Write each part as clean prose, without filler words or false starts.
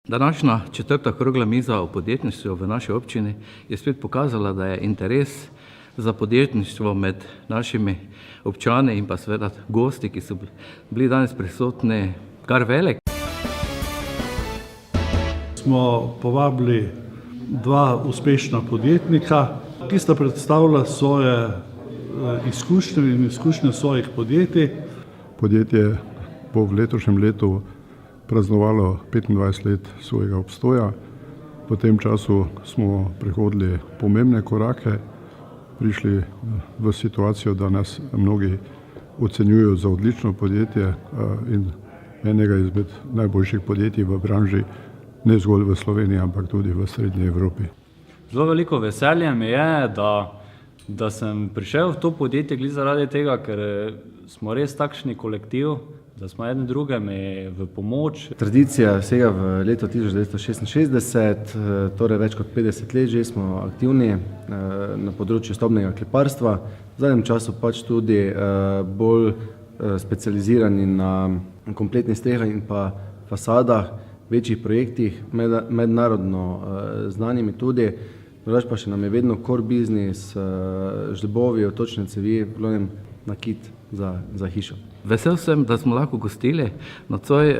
Današnja četrta okrogla miza o podjetništvu v naši občini je spet pokazala, da je interes za podjetništvo med našimi občani in pa seveda gosti, ki so bili danes prisotni, kar velik. Smo povabili dva uspešna podjetnika, ki sta predstavila svoje izkušnje in izkušnje svojih podjetij. Podjetje bo v letošnjem letu praznovalo 25 let svojega obstoja. V tem času smo prehodili pomembne korake, prišli v situacijo, da nas mnogi ocenjujejo za odlično podjetje in enega izmed najboljših podjetij v branži, ne zgolj v Sloveniji, ampak tudi v srednji Evropi. Zelo veliko veselje mi je, da sem prišel v to podjetje glih zaradi tega, ker smo res takšni kolektiv, da smo eden drugemu v pomoč. Tradicija vsega v letu 1966, torej več kot 50 let že smo aktivni na področju stavbnega kleparstva. V zadnjem času pač tudi bolj specializirani na kompletnih strehah in pa fasadah, večjih projektih, mednarodno znanimi tudi. Drugače pa še nam je vedno core business, žlebovi, odtočne cevi, glavnem nakit za hišo. Vesel sem, da smo lahko gostili nocoj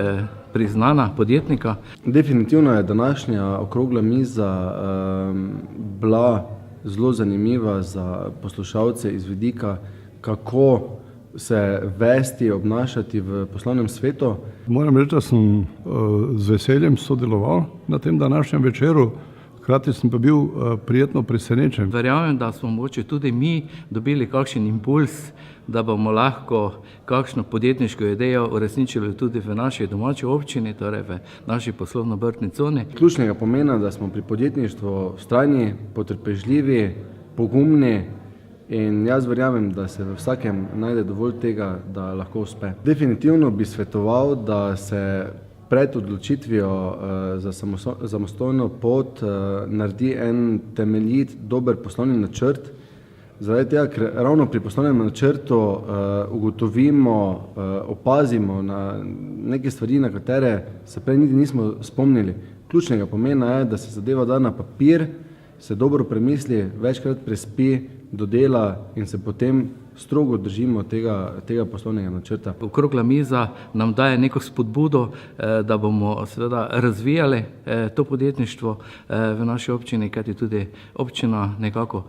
priznana podjetnika. Definitivno je današnja okrogla miza bila zelo zanimiva za poslušalce iz vidika, kako se vesti, obnašati v poslovnem svetu. Moram reči, da sem z veseljem sodeloval na tem današnjem večeru. Hkrati sem pa bil prijetno presenečen. Verjamem, da smo mogoče tudi mi dobili kakšen impuls, da bomo lahko kakšno podjetniško idejo uresničili tudi v naši domači občini, torej v naši poslovno-obrtni coni. Ključnega pomena, da smo pri podjetništvu vztrajni, potrpežljivi, pogumni in jaz verjamem, da se v vsakem najde dovolj tega, da lahko uspe. Definitivno bi svetoval, da se pred odločitvijo za samostojno pot naredi en temeljit, dober poslovni načrt. Zaradi tega, ker ravno pri poslovnem načrtu ugotovimo, opazimo na neke stvari, na katere se prej niti nismo spomnili. Ključnega pomena je, da se zadeva da na papir, se dobro premisli, večkrat prespi, dodela in se potem strogo držimo tega poslovnega načrta. Okrogla miza nam daje neko spodbudo, da bomo seveda razvijali to podjetništvo v naši občini, kajti tudi občina nekako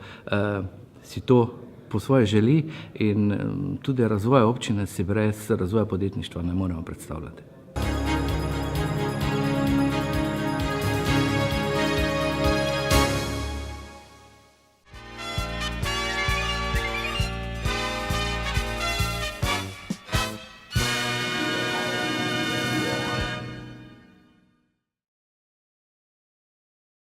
si to po svoje želi in tudi razvoj občine si brez razvoja podjetništva ne moremo predstavljati.